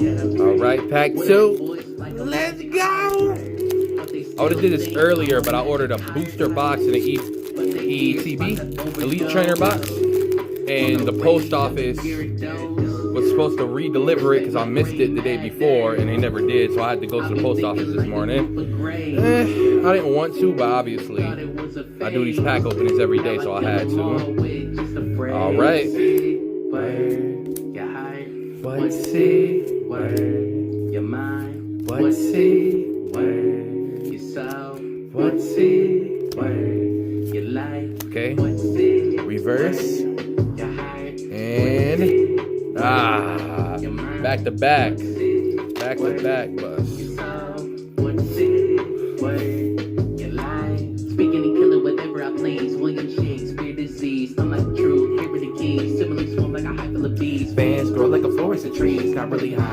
All right, pack two. Let's go. I would have did this earlier, but I ordered a booster box and an ETB, Elite Trainer box. And the post office was supposed to re-deliver it because I missed it the day before and they never did, so I had to go to the post office this morning. I didn't want to, but obviously I do these pack openings every day, so I had to. All right. What's it? Your mind. What's it? Yourself. What's it? Your life. Okay. Reverse. And back to back bus. Speaking in killer, whatever I please. William Shakespeare disease. I'm like the truth, here with the keys. Similarly swarm like a hive full of bees. Fans grow like a forest of trees, not really high.